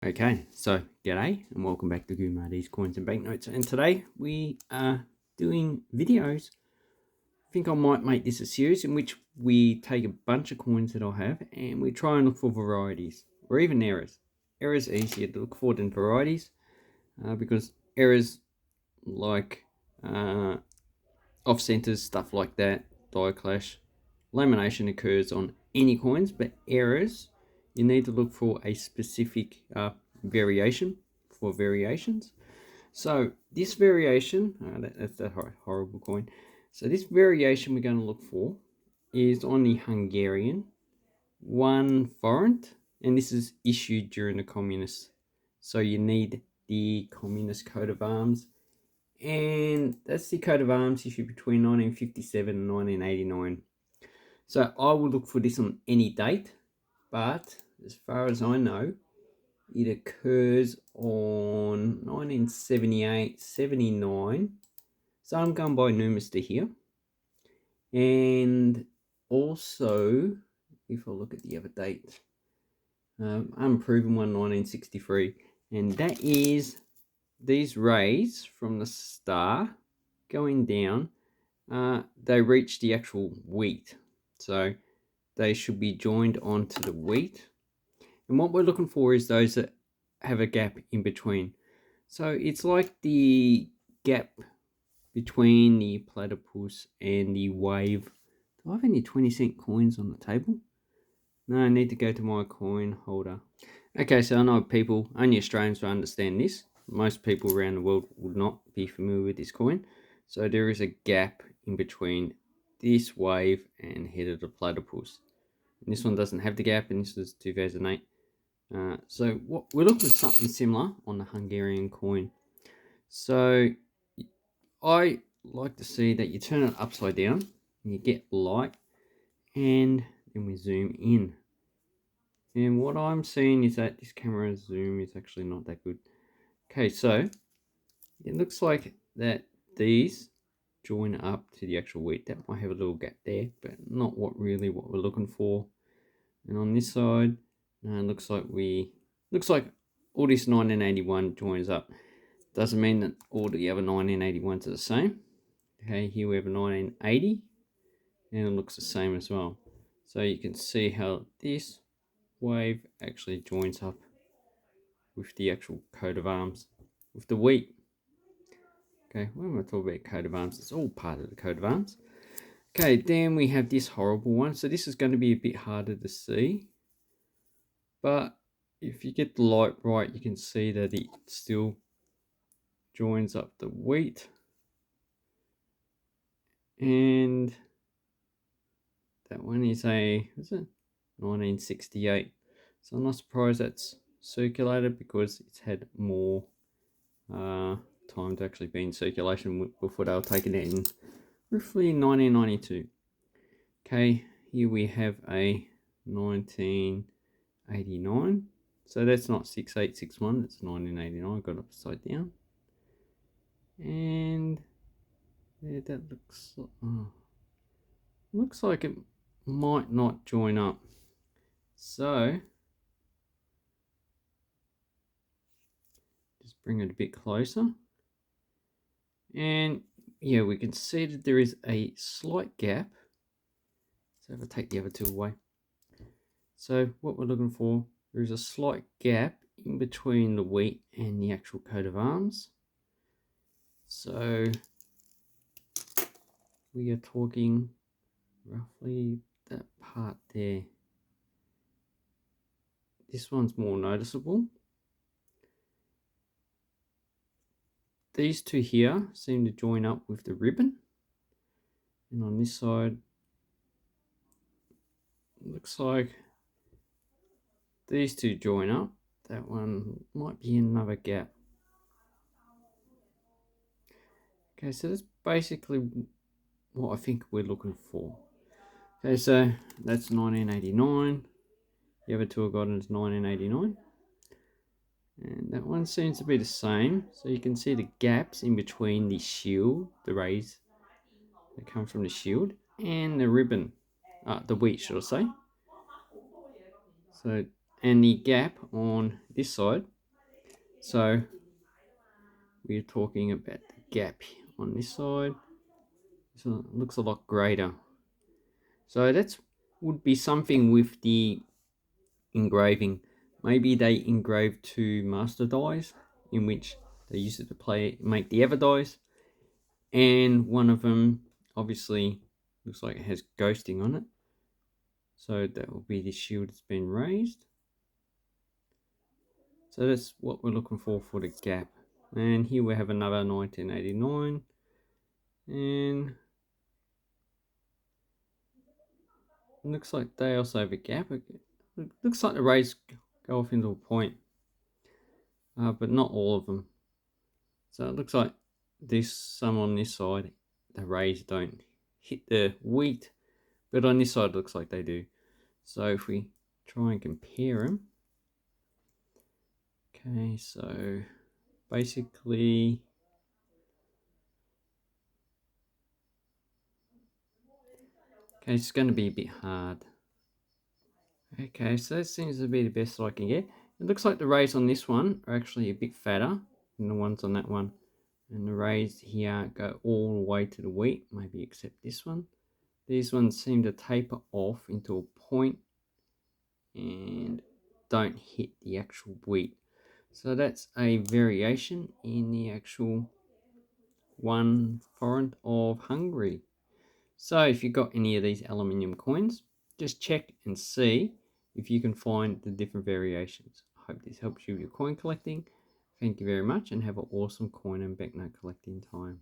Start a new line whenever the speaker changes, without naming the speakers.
Okay, so g'day and welcome back to Varieties, Coins and Banknotes. And today we are doing videos. I think I might make this a series in which we take a bunch of coins that I have and we try and look for varieties or even errors. Errors are easier to look for than varieties because errors like off centers, stuff like that, die clash, lamination occurs on any coins, but errors you need to look for a specific variation for variations. So this variation, that's that horrible coin. So this variation we're going to look for is on the Hungarian one forint, and this is issued during the communists. So you need the communist coat of arms, and that's the coat of arms issued between 1957 and 1989. So I will look for this on any date, but as far as I know, it occurs on 1978, 79. So I'm going by Numister here. And also, if I look at the other date, unproven one, 1963. And that is these rays from the star going down, they reach the actual wheat. So they should be joined onto the wheat. And what we're looking for is those that have a gap in between. So it's like the gap between the platypus and the wave. Do I have any 20-cent coins on the table? No, I need to go to my coin holder. Okay, so I know people, only Australians will understand this. Most people around the world would not be familiar with this coin. So there is a gap in between this wave and head of the platypus. And this one doesn't have the gap, and this is 2008. So what we're looking at something similar on the Hungarian coin. So I like to see that you turn it upside down and you get light, and then we zoom in. And what I'm seeing is that this camera zoom is actually not that good. Okay, so it looks like that these join up to the actual wheat. That might have a little gap there, but not what we're looking for. And on this side, looks like all this 1981 joins up. Doesn't mean that all the other 1981s are the same. Okay, here we have a 1980, and it looks the same as well. So you can see how this wave actually joins up with the actual coat of arms, with the wheat. Okay, when I talk about coat of arms, it's all part of the coat of arms. Okay, then we have this horrible one. So this is going to be a bit harder to see, but if you get the light right, you can see that it still joins up the wheat. And that one is is it 1968? So I'm not surprised that's circulated because it's had more time to actually be in circulation before they were taken out in roughly 1992. Okay, here we have a 1989. So that's not 6861, it's 1989. Got it upside down. And yeah, that looks like it might not join up. So just bring it a bit closer. And yeah, we can see that there is a slight gap. So if I take the other two away. So what we're looking for, there is a slight gap in between the wheat and the actual coat of arms. So we are talking roughly that part there. This one's more noticeable. These two here seem to join up with the ribbon. And on this side, it looks like these two join up. That one might be another gap. Okay, so that's basically what I think we're looking for. Okay, so that's 1989. The other two I got is 1989. And that one seems to be the same. So you can see the gaps in between the shield, the rays that come from the shield, and the ribbon, the wheat, should I say. So and the gap on this side. So we're talking about the gap on this side. So it looks a lot greater. So that's would be something with the engraving. Maybe they engraved two master dies in which they used it to make the other dies, and one of them obviously looks like it has ghosting on it. So that will be the shield that's been raised. So that's what we're looking for the gap. And here we have another 1989, and it looks like they also have a gap. It looks like the rays go off into a point, but not all of them. So it looks like some on this side, the rays don't hit the wheat, but on this side it looks like they do. So if we try and compare them, okay, so basically, okay, it's going to be a bit hard. Okay, so that seems to be the best I can get. It looks like the rays on this one are actually a bit fatter than the ones on that one. And the rays here go all the way to the wheat, maybe except this one. These ones seem to taper off into a point and don't hit the actual wheat. So that's a variation in the actual one forint of Hungary. So if you've got any of these aluminium coins, just check and see if you can find the different variations. I hope this helps you with your coin collecting. Thank you very much and have an awesome coin and banknote collecting time.